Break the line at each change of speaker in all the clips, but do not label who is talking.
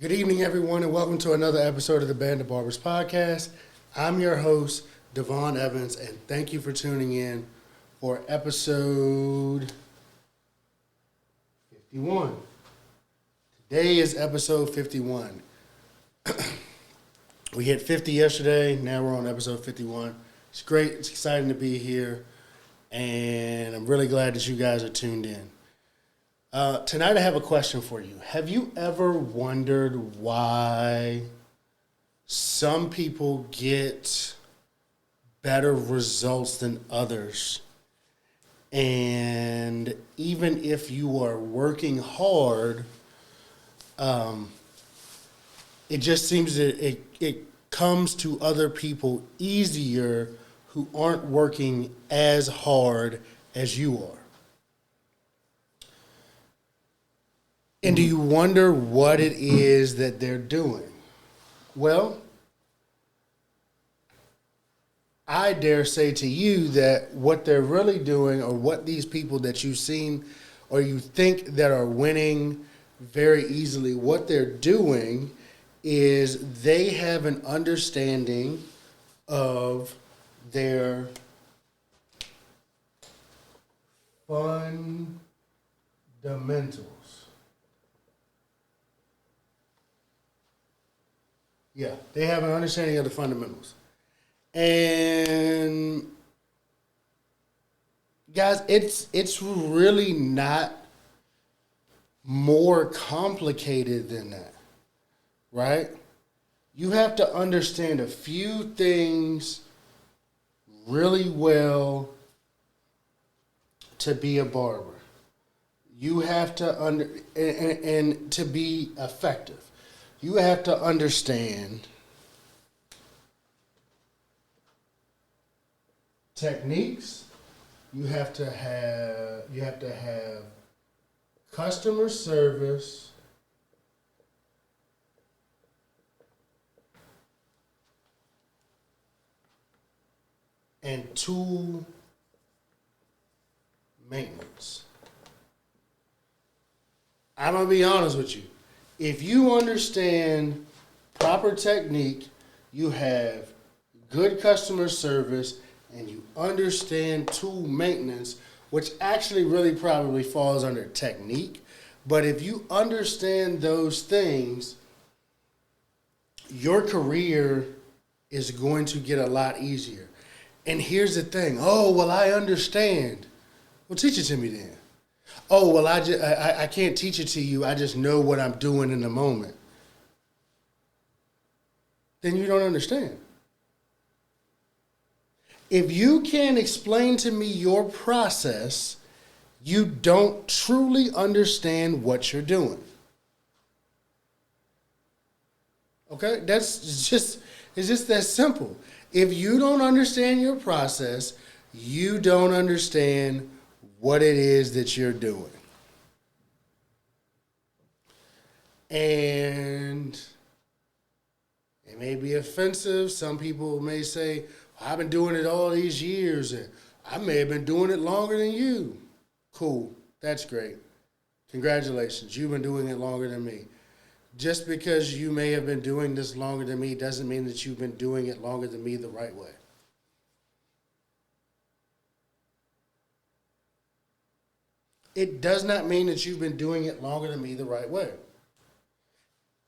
Good evening, everyone, and welcome to another episode of the Band of Barbers Podcast. I'm your host, DeVaughn Evans, and thank you for tuning in for episode 51. Today is episode 51. We hit 50 yesterday, now we're on episode 51. It's great, it's exciting to be here, and I'm really glad that you guys are tuned in. Tonight I have a question for you. Have you ever wondered why some people get better results than others? And even if you are working hard, it just seems that it comes to other people easier who aren't working as hard as you are. And do you wonder what it is that they're doing? Well, I dare say to you that what they're really doing, or what these people that you've seen or you think that are winning very easily, what they're doing is they have an understanding of their fundamentals. Yeah, they have an understanding of the fundamentals. And guys, it's really not more complicated than that, right? You have to understand a few things really well to be a barber. You have to and to be effective. You have to understand techniques. You have to have customer service. And tool maintenance. I'm going to be honest with you. If you understand proper technique, you have good customer service, and you understand tool maintenance, which actually really probably falls under technique. But if you understand those things, your career is going to get a lot easier. And here's the thing. Oh, well, I understand. Well, teach it to me then. Oh, well, I can't teach it to you. I just know what I'm doing in the moment. Then you don't understand. If you can't explain to me your process, you don't truly understand what you're doing. Okay? It's just that simple. If you don't understand your process, you don't understand what it is that you're doing. And it may be offensive. Some people may say, I've been doing it all these years, and I may have been doing it longer than you. Cool. That's great. Congratulations. You've been doing it longer than me. Just because you may have been doing this longer than me doesn't mean that you've been doing it longer than me the right way. It does not mean that you've been doing it longer than me the right way.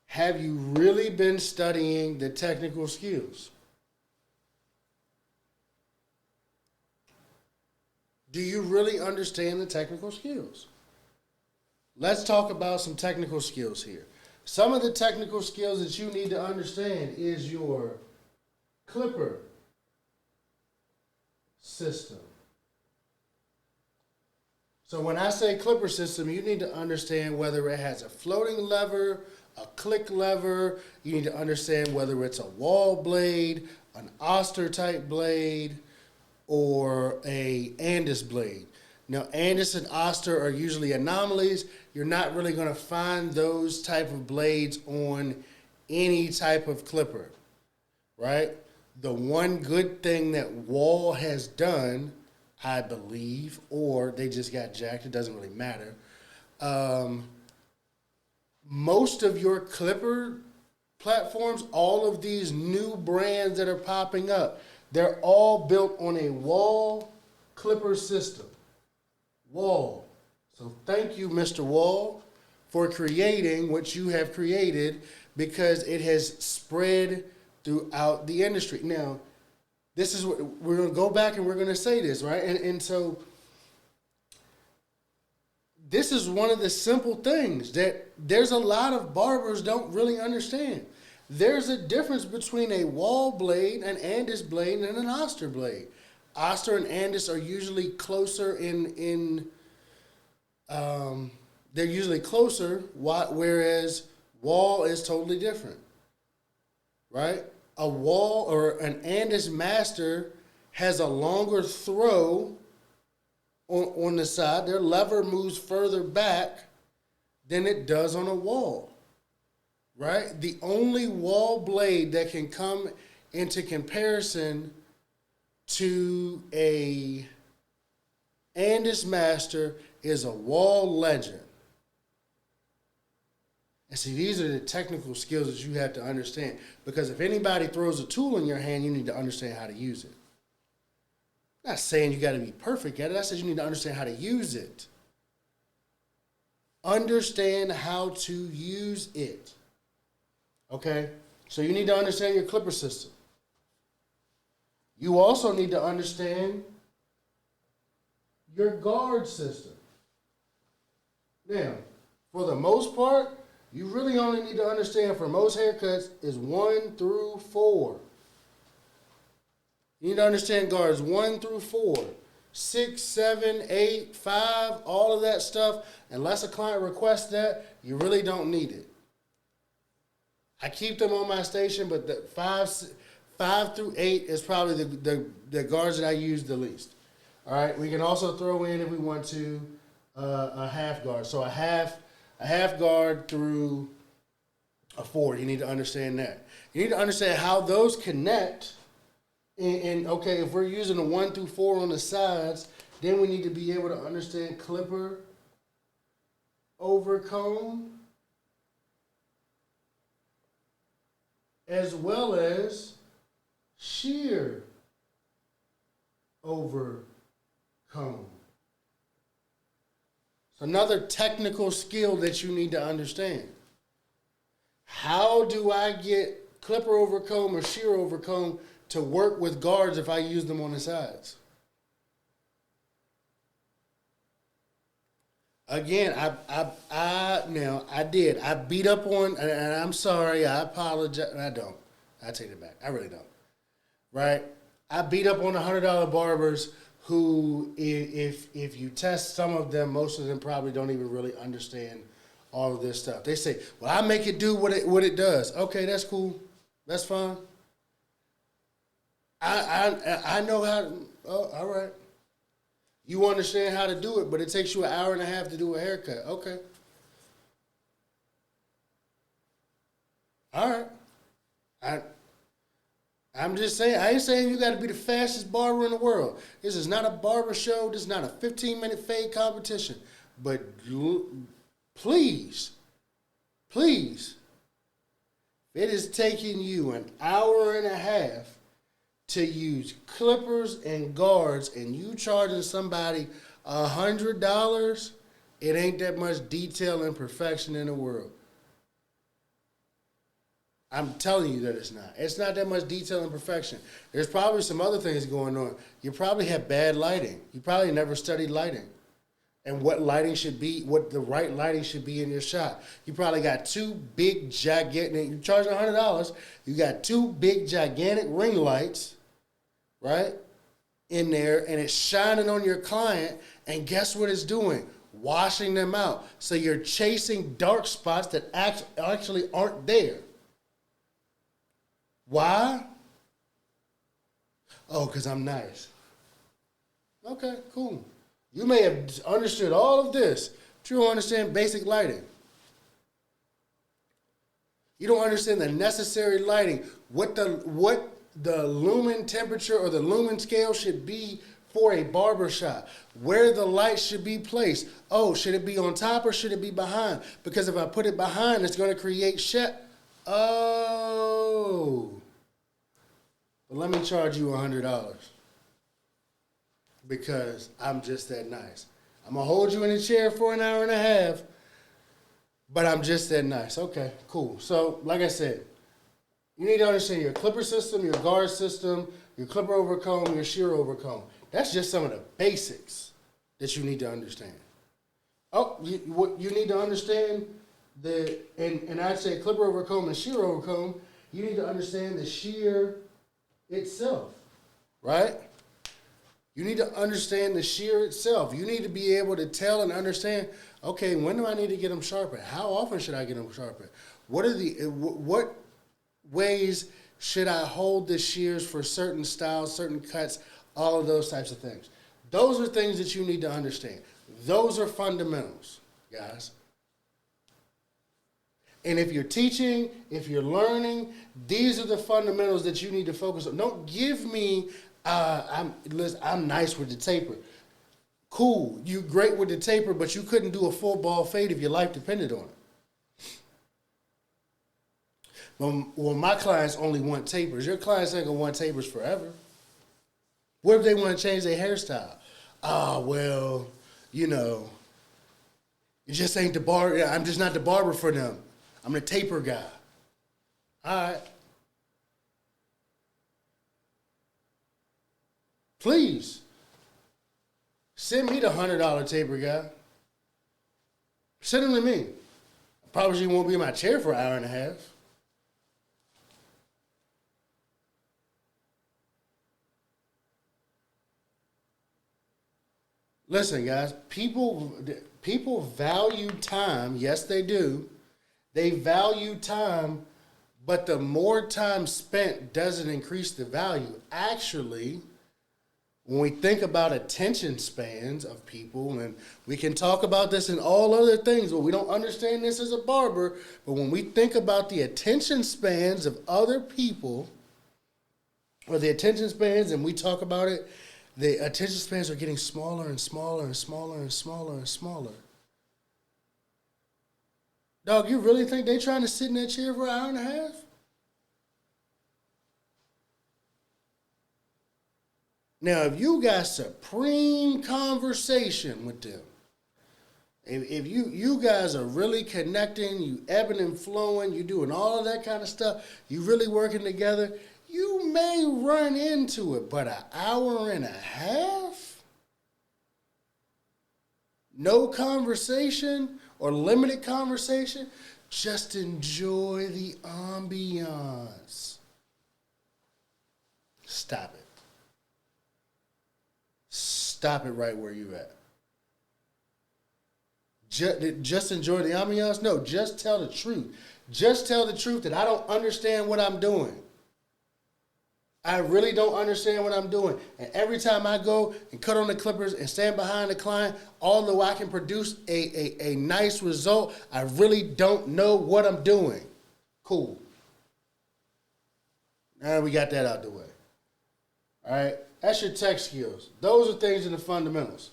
Have you really been studying the technical skills? Do you really understand the technical skills? Let's talk about some technical skills here. Some of the technical skills that you need to understand is your clipper system. So when I say clipper system, you need to understand whether it has a floating lever, a click lever. You need to understand whether it's a wall blade, an Oster type blade, or a Andis blade. Now, Andis and Oster are usually anomalies. You're not really going to find those type of blades on any type of clipper, right? The one good thing that Wall has done, I believe, or they just got jacked, it doesn't really matter. most of your clipper platforms, all of these new brands that are popping up, they're all built on a wall clipper system. Wall. So thank you, Mr. Wall, for creating what you have created, because it has spread throughout the industry. Now, this is what we're going to go back and we're going to say this, right? And so this is one of the simple things that there's a lot of barbers don't really understand. There's a difference between a wall blade, an Andis blade, and an Oster blade. Oster and Andis are usually closer they're usually closer, whereas wall is totally different, right? A wall or an Andis master has a longer throw on the side. Their lever moves further back than it does on a wall, right? The only wall blade that can come into comparison to a Andis master is a wall legend. And see, these are the technical skills that you have to understand, because if anybody throws a tool in your hand, you need to understand how to use it. I'm not saying you got to be perfect at it. I said you need to understand how to use it. Understand how to use it. Okay? So you need to understand your clipper system. You also need to understand your guard system. Now, for the most part, you really only need to understand, for most haircuts, is 1 through 4. You need to understand guards 1 through 4. 6, 7, 8, 5, all of that stuff. Unless a client requests that, you really don't need it. I keep them on my station, but the 5 through 8 is probably the guards that I use the least. All right, we can also throw in, if we want to, a half guard. So a half guard through a 4. You need to understand that. You need to understand how those connect. And okay, if we're using a 1 through 4 on the sides, then we need to be able to understand clipper over comb, as well as shear over comb. It's another technical skill that you need to understand. How do I get clipper over comb or shear over comb to work with guards if I use them on the sides? Again, I did. I beat up on, and I'm sorry, I apologize. I don't. I take it back. I really don't. Right? I beat up on the $100 barbers who, if you test some of them, most of them probably don't even really understand all of this stuff. They say, well, I make it do what it does. Okay, that's cool. That's fine. I know how to, oh, all right. You understand how to do it, but it takes you an hour and a half to do a haircut. Okay. All right. I'm just saying, I ain't saying you got to be the fastest barber in the world. This is not a barber show. This is not a 15-minute fade competition. But please, if it is taking you an hour and a half to use clippers and guards and you charging somebody $100, it ain't that much detail and perfection in the world. I'm telling you that it's not. It's not that much detail and perfection. There's probably some other things going on. You probably have bad lighting. You probably never studied lighting and what lighting should be, what the right lighting should be in your shot. You probably got two big, gigantic, you're charging $100. You got two big, gigantic ring lights, right, in there, and it's shining on your client, and guess what it's doing? Washing them out. So you're chasing dark spots that actually aren't there. Why? Oh, because I'm nice. Okay, cool. You may have understood all of this, but you don't understand basic lighting. You don't understand the necessary lighting, what the lumen temperature or the lumen scale should be for a barber shop, where the light should be placed. Oh, should it be on top or should it be behind? Because if I put it behind, it's going to create Oh. But let me charge you $100 because I'm just that nice. I'm going to hold you in a chair for an hour and a half, but I'm just that nice. Okay, cool. So, like I said, you need to understand your clipper system, your guard system, your clipper over comb, your shear over comb. That's just some of the basics that you need to understand. Oh, what you need to understand and I'd say clipper over comb and shear over comb, you need to understand the shear itself, right? You need to understand the shear itself. You need to be able to tell and understand, okay, when do I need to get them sharpened? How often should I get them sharpened? What ways should I hold the shears for certain styles, certain cuts, all of those types of things? Those are things that you need to understand. Those are fundamentals, guys. And if you're teaching, if you're learning, these are the fundamentals that you need to focus on. Don't give me, I'm nice with the taper. Cool, you great with the taper, but you couldn't do a full ball fade if your life depended on it. Well, my clients only want tapers. Your clients ain't gonna want tapers forever. What if they want to change their hairstyle? Well, it just ain't the barber. I'm just not the barber for them. I'm the taper guy. All right. Please, send me the $100 taper guy. Send him to me. Probably she won't be in my chair for an hour and a half. Listen, guys, people value time. Yes, they do. They value time, but the more time spent doesn't increase the value. Actually, when we think about attention spans of people, and we can talk about this in all other things, but we don't understand this as a barber, but when we think about the attention spans of other people, or the attention spans, and we talk about it, the attention spans are getting smaller and smaller and smaller and smaller and smaller. Dog, you really think they trying to sit in that chair for an hour and a half? Now, if you got supreme conversation with them, if you guys are really connecting, you ebbing and flowing, you doing all of that kind of stuff, you really working together, you may run into it, but an hour and a half? No conversation or limited conversation? Just enjoy the ambiance. Stop it. Stop it right where you at. Just enjoy the ambiance? No, just tell the truth. Just tell the truth that I don't understand what I'm doing. I really don't understand what I'm doing. And every time I go and cut on the clippers and stand behind the client, although I can produce a nice result, I really don't know what I'm doing. Cool. Now we got that out the way. All right? That's your tech skills. Those are things in the fundamentals.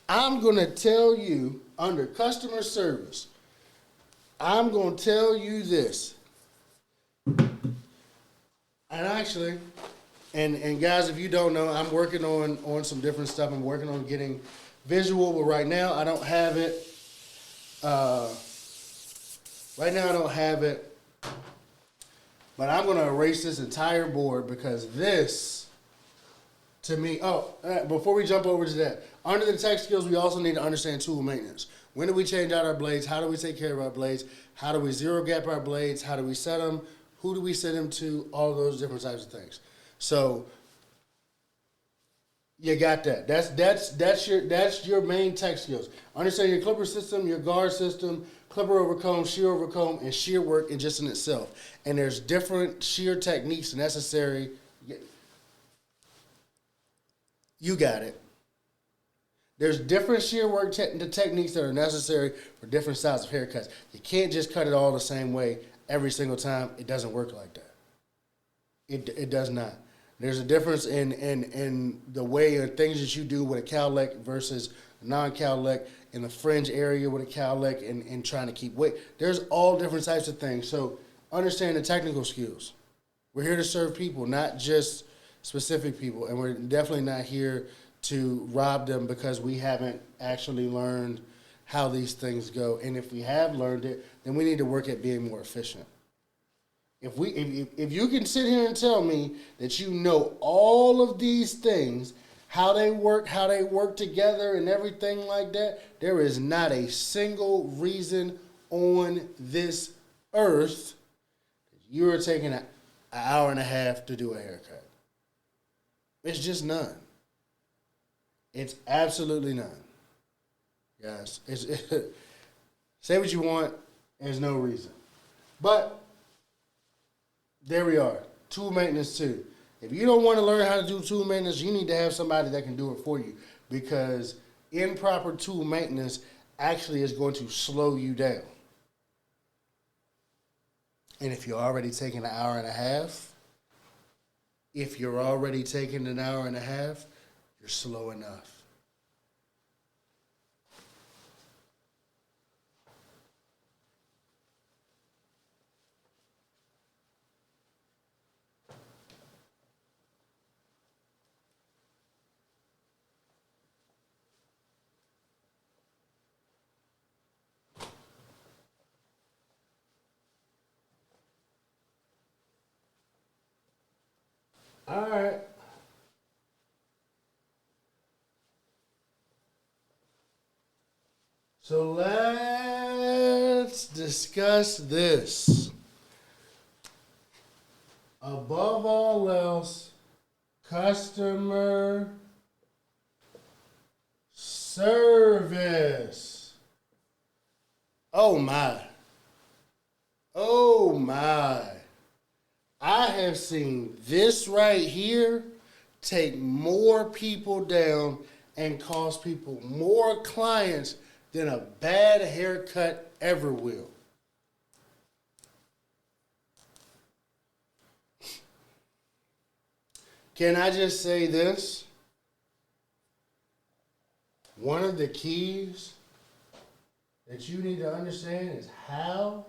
I'm going to tell you under customer service, I'm going to tell you this. And actually, and guys, if you don't know, I'm working on some different stuff. I'm working on getting visual, but right now I don't have it. But I'm going to erase this entire board because this, to me, before we jump over to that, under the tech skills, we also need to understand tool maintenance. When do we change out our blades? How do we take care of our blades? How do we zero gap our blades? How do we set them? Who do we send them to? All those different types of things. So you got that. That's your main tech skills. Understand your clipper system, your guard system, clipper over comb, shear over comb, and shear work in just in itself. And there's different shear techniques necessary. You got it. There's different shear work techniques that are necessary for different styles of haircuts. You can't just cut it all the same way every single time. It doesn't work like that. It does not. There's a difference in the way or things that you do with a cowlick versus a non-cowlick in the fringe area with a cowlick and trying to keep weight. There's all different types of things. So understand the technical skills. We're here to serve people, not just specific people. And we're definitely not here to rob them because we haven't actually learned how these things go. And if we have learned it, then we need to work at being more efficient. If you can sit here and tell me that you know all of these things, how they work together and everything like that, there is not a single reason on this earth that you are taking an hour and a half to do a haircut. It's just none. It's absolutely none. Yes. Say what you want, there's no reason. But there we are. Tool maintenance too. If you don't want to learn how to do tool maintenance, you need to have somebody that can do it for you, because improper tool maintenance actually is going to slow you down. And if you're already taking an hour and a half, you're slow enough. All right. So let's discuss this. Above all else, customer service. Oh my. Oh my. I have seen this right here take more people down and cost people more clients than a bad haircut ever will. Can I just say this? One of the keys that you need to understand is how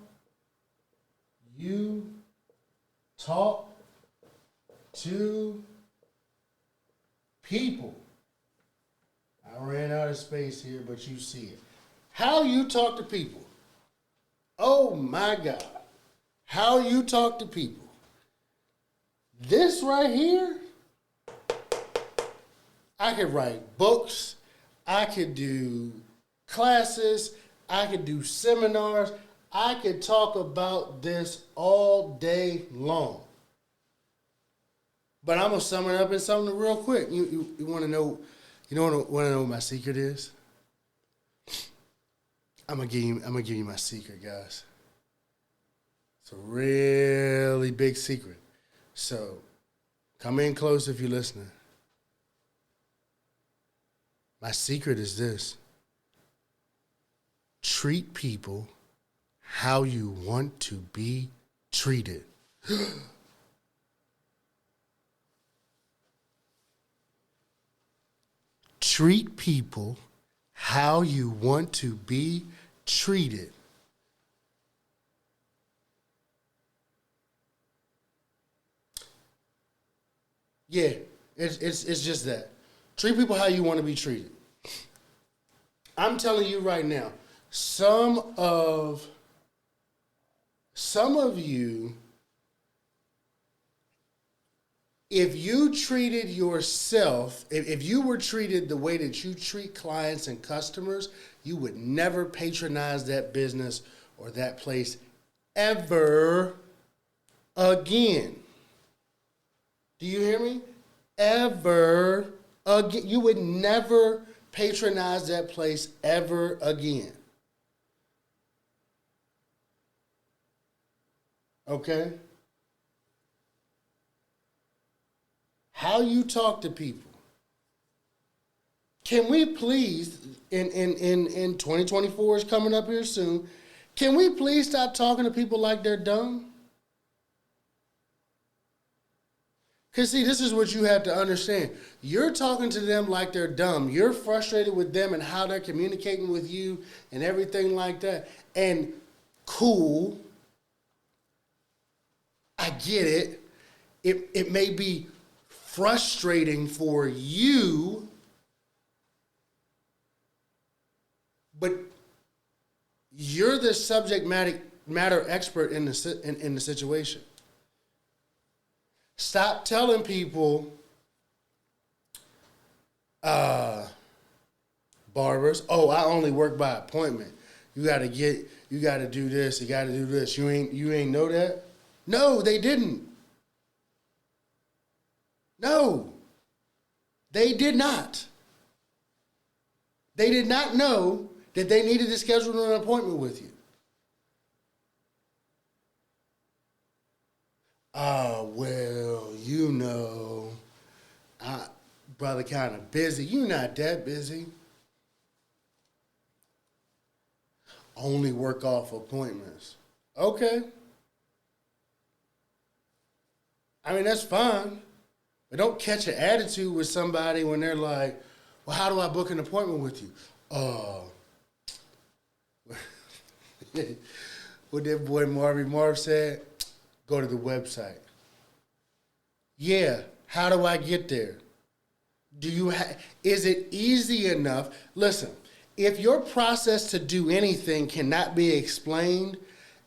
you talk to people. I ran out of space here, but you see it. How you talk to people. Oh my God. How you talk to people. This right here, I could write books. I could do classes. I could do seminars. I could talk about this all day long. But I'm going to sum it up in something real quick. You want to know, want to know what my secret is? I'm going to give you my secret, guys. It's a really big secret. So come in close if you're listening. My secret is this. Treat people how you want to be treated. Treat people how you want to be treated. Yeah, it's just that. Treat people how you want to be treated. I'm telling you right now, some of you, if you treated yourself, if you were treated the way that you treat clients and customers, you would never patronize that business or that place ever again. Do you hear me? Ever again. You would never patronize that place ever again. Okay? How you talk to people. Can we please, in 2024 is coming up here soon, can we please stop talking to people like they're dumb? Because, see, this is what you have to understand. You're talking to them like they're dumb. You're frustrated with them and how they're communicating with you and everything like that. And cool, I get it. It may be frustrating for you, but you're the subject matter expert in the situation. Stop telling people, barbers, oh, I only work by appointment. You got to do this, you got to do this. You ain't know that? No, they didn't. No, they did not. They did not know that they needed to schedule an appointment with you. Well, you know, brother kind of busy. You not that busy. Only work off appointments. Okay. I mean, that's fine. But don't catch an attitude with somebody when they're like, well, how do I book an appointment with you? What that boy Marv said? Go to the website. Yeah, how do I get there? Is it easy enough? Listen, if your process to do anything cannot be explained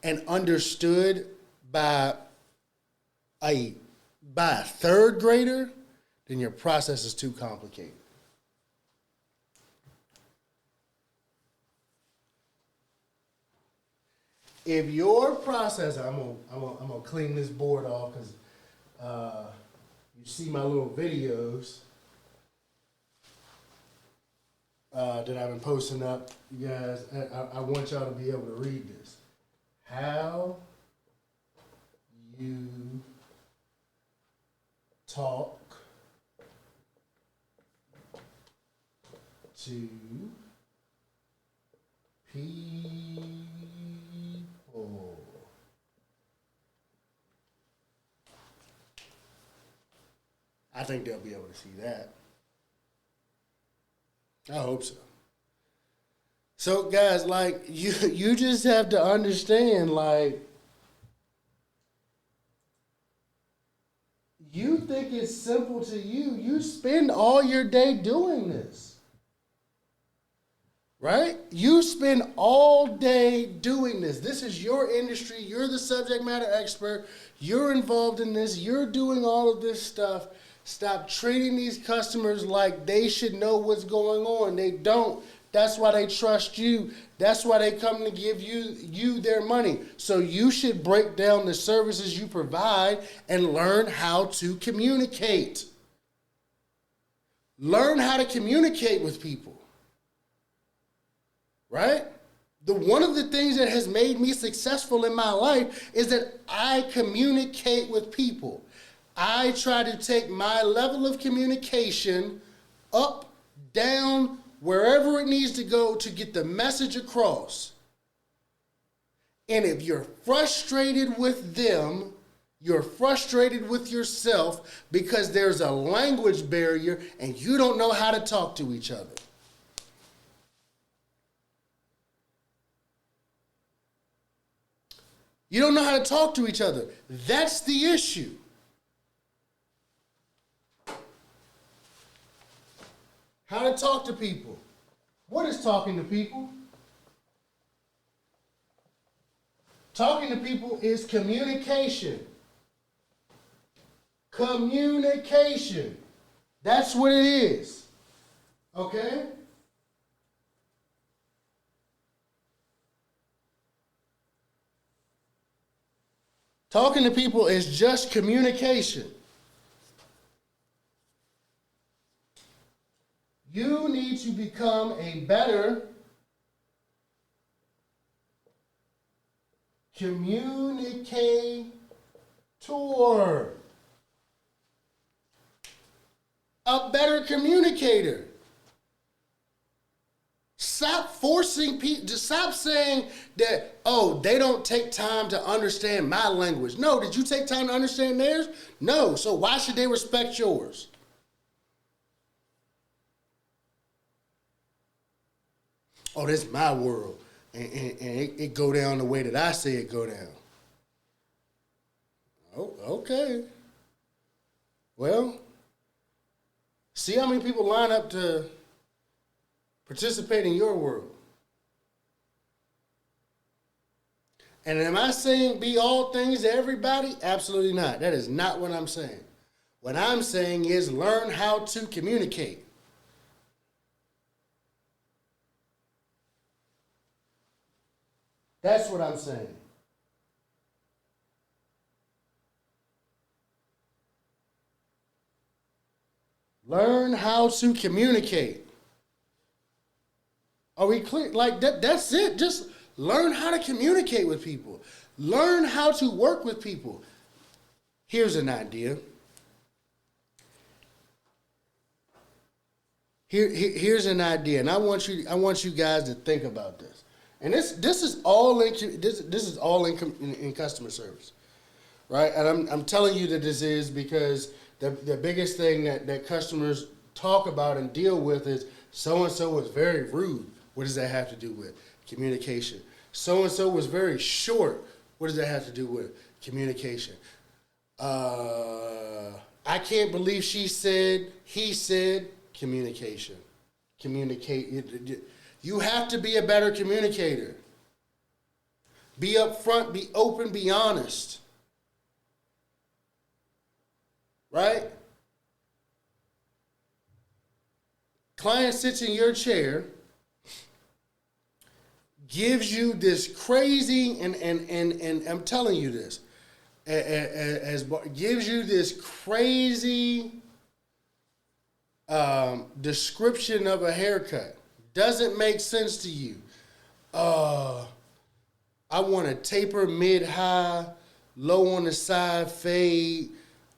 and understood by a third grader, then your process is too complicated. If your process, I'm gonna clean this board off because you see my little videos that I've been posting up. You guys, I want y'all to be able to read this. How you talk to people. I think they'll be able to see that. I hope so. So, guys, like, you just have to understand, like, you think it's simple to you. You spend all your day doing this. Right? You spend all day doing this. This is your industry. You're the subject matter expert. You're involved in this. You're doing all of this stuff. Stop treating these customers like they should know what's going on. They don't. That's why they trust you. That's why they come to give you their money. So you should break down the services you provide and learn how to communicate. Learn how to communicate with people. Right? One of the things that has made me successful in my life is that I communicate with people. I try to take my level of communication up, down, wherever it needs to go to get the message across. And if you're frustrated with them, you're frustrated with yourself because there's a language barrier and you don't know how to talk to each other. You don't know how to talk to each other. That's the issue. How to talk to people. What is talking to people? Talking to people is communication. Communication. That's what it is. Okay? Talking to people is just communication. You need to become a better communicator. A better communicator. Stop forcing people. Just stop saying that, oh, they don't take time to understand my language. No, did you take time to understand theirs? No. So why should they respect yours? Oh, this is my world. And it go down the way that I say it go down. Oh, okay. Well, see how many people line up to participate in your world. And am I saying be all things to everybody? Absolutely not. That is not what I'm saying. What I'm saying is learn how to communicate. That's what I'm saying. Learn how to communicate. Are we clear? Like that's it. Just learn how to communicate with people. Learn how to work with people. Here's an idea. Here's an idea, and I want you guys to think about this. And this is all in customer service, right? And I'm telling you that this is because the biggest thing that customers talk about and deal with is so and so was very rude. What does that have to do with communication? So and so was very short. What does that have to do with communication? I can't believe he said. Communication. Communicate. You have to be a better communicator. Be upfront, be open, be honest. Right? Client sits in your chair, gives you this crazy, and I'm telling you this, gives you this crazy description of a haircut. Doesn't make sense to you. I want a taper mid-high, low on the side fade.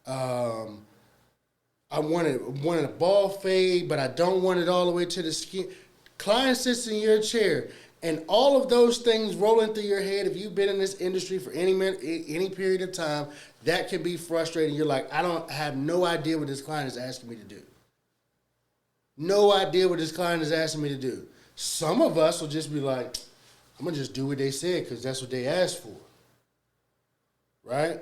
I wanted a ball fade, but I don't want it all the way to the skin. Client sits in your chair, and all of those things rolling through your head. If you've been in this industry for any period of time, that can be frustrating. You're like, I have no idea what this client is asking me to do. No idea what this client is asking me to do. Some of us will just be like, I'm going to just do what they said because that's what they asked for. Right?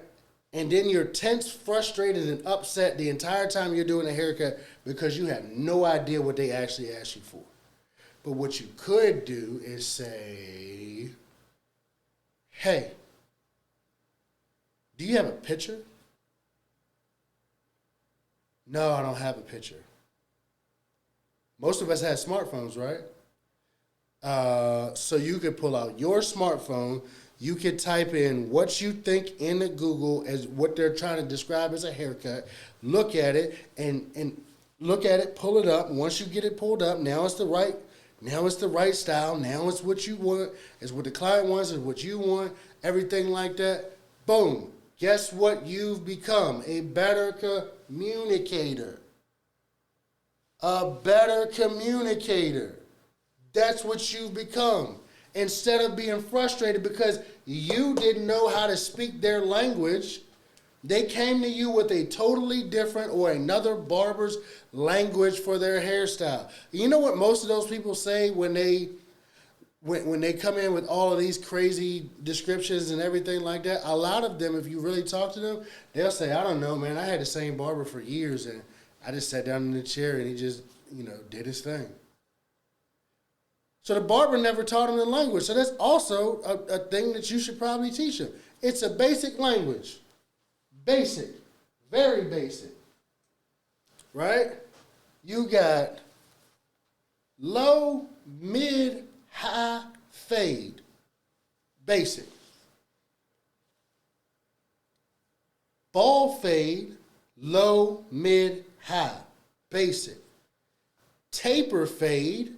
And then you're tense, frustrated, and upset the entire time you're doing a haircut because you have no idea what they actually asked you for. But what you could do is say, hey, do you have a picture? No, I don't have a picture. Most of us have smartphones, right? So you could pull out your smartphone. You could type in what you think into Google as what they're trying to describe as a haircut. Look at it and look at it. Pull it up. Once you get it pulled up, now it's the right style. Now it's what you want. It's what the client wants. It's what you want. Everything like that. Boom. Guess what? You've become a better communicator. A better communicator. That's what you've become. Instead of being frustrated because you didn't know how to speak their language, they came to you with a totally different or another barber's language for their hairstyle. You know what most of those people say when they come in with all of these crazy descriptions and everything like that? A lot of them, if you really talk to them, they'll say, I don't know, man, I had the same barber for years and I just sat down in the chair and he just, did his thing. So the barber never taught him the language. So that's also a thing that you should probably teach him. It's a basic language. Basic. Very basic. Right? You got low, mid, high, fade. Basic. Ball fade, low, mid, high. Basic. Taper fade,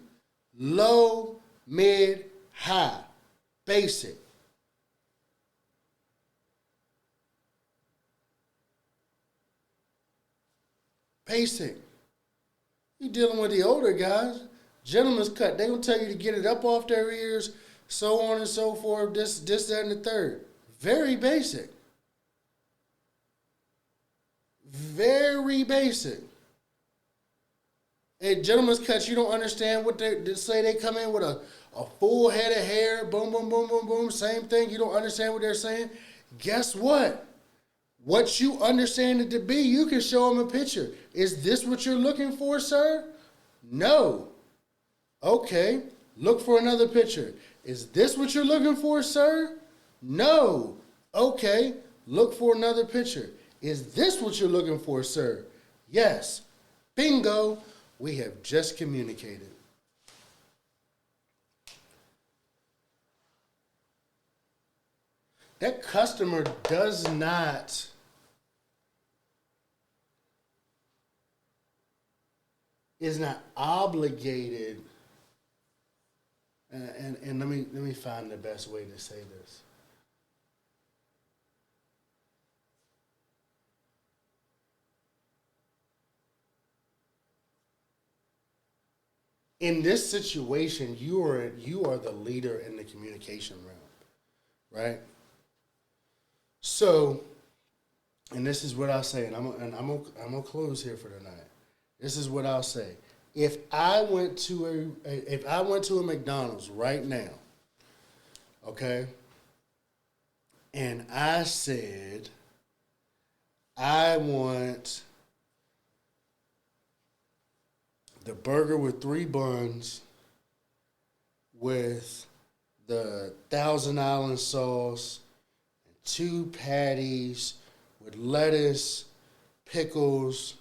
low, mid, high. Basic. Basic. You're dealing with the older guys. Gentlemen's cut. They gonna tell you to get it up off their ears, so on and so forth. This, that, and the third. Very basic. Very basic. And gentlemen's cuts, you don't understand what they say. They come in with a full head of hair, boom, boom, boom, boom, boom, same thing. You don't understand what they're saying. Guess what? What you understand it to be, you can show them a picture. Is this what you're looking for, sir? No. Okay, look for another picture. Is this what you're looking for, sir? No. Okay, look for another picture. Is this what you're looking for, sir? Yes. Bingo. We have just communicated. That customer is not obligated. And let me find the best way to say this. In this situation, you are the leader in the communication realm, right? So, and this is what I'll say, and I'm gonna close here for tonight. This is what I'll say. If I went to a McDonald's right now, okay, and I said I want the burger with 3 buns with the Thousand Island sauce and 2 patties with lettuce, pickles,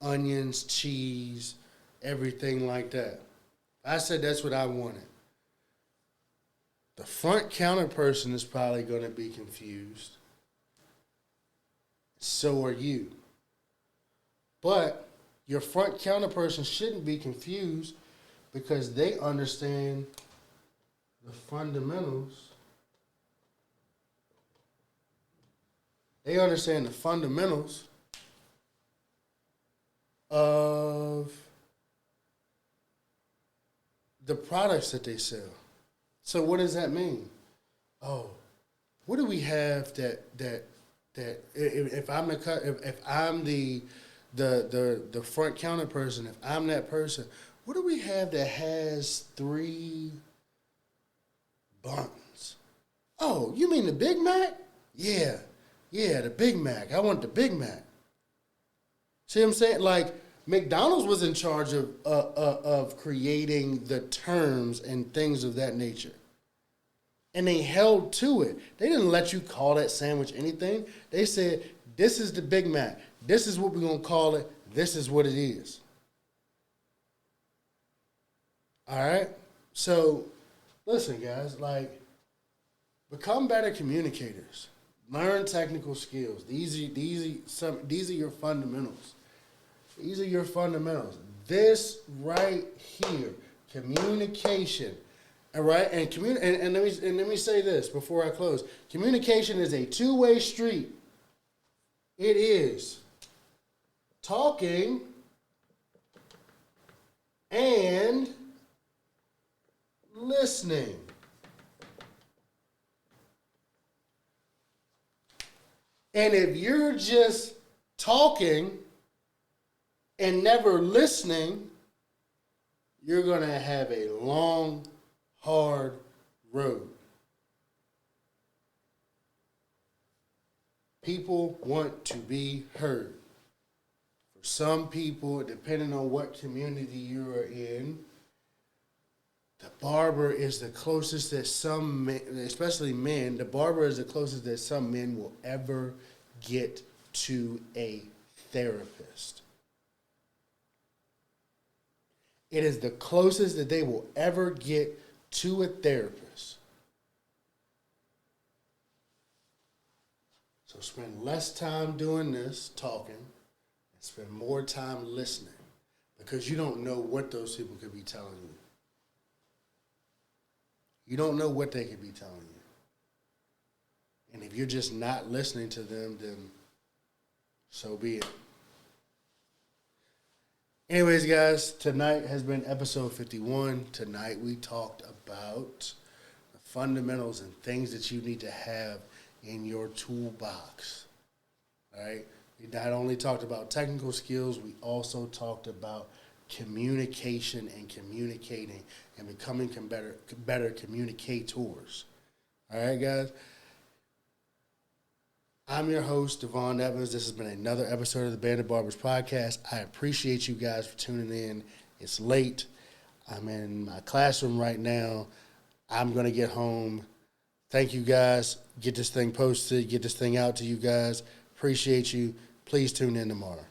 onions, cheese, everything like that. I said that's what I wanted. The front counter person is probably going to be confused. So are you. But your front counter person shouldn't be confused because they understand the fundamentals. They understand the fundamentals of the products that they sell. So what does that mean? Oh, what do we have that if I'm the front counter person, if I'm that person, what do we have that has 3 buns? Oh, you mean the Big Mac? Yeah, the Big Mac. I want the Big Mac. See what I'm saying? Like, McDonald's was in charge of creating the terms and things of that nature. And they held to it. They didn't let you call that sandwich anything. They said, this is the Big Mac. This is what we're going to call it. This is what it is. All right? So, listen, guys, like, become better communicators. Learn technical skills. These are your fundamentals. These are your fundamentals. This right here, communication. All right, and let me say this before I close. Communication is a two-way street. It is talking and listening. And if you're just talking and never listening, you're going to have a long, hard road. People want to be heard. For some people, depending on what community you are in, the barber is the closest that some men, especially men, the barber is the closest that some men will ever get to a therapist. It is the closest that they will ever get to a therapist. So spend less time doing this, talking, and spend more time listening, because you don't know what those people could be telling you. You don't know what they could be telling you. And if you're just not listening to them, then so be it. Anyways, guys, tonight has been episode 51. Tonight we talked about the fundamentals and things that you need to have in your toolbox. All right? We not only talked about technical skills, we also talked about communication and communicating and becoming better communicators. All right, guys? I'm your host, DeVaughn Evans. This has been another episode of the Band of Barbers Podcast. I appreciate you guys for tuning in. It's late. I'm in my classroom right now. I'm going to get home. Thank you, guys. Get this thing posted. Get this thing out to you guys. Appreciate you. Please tune in tomorrow.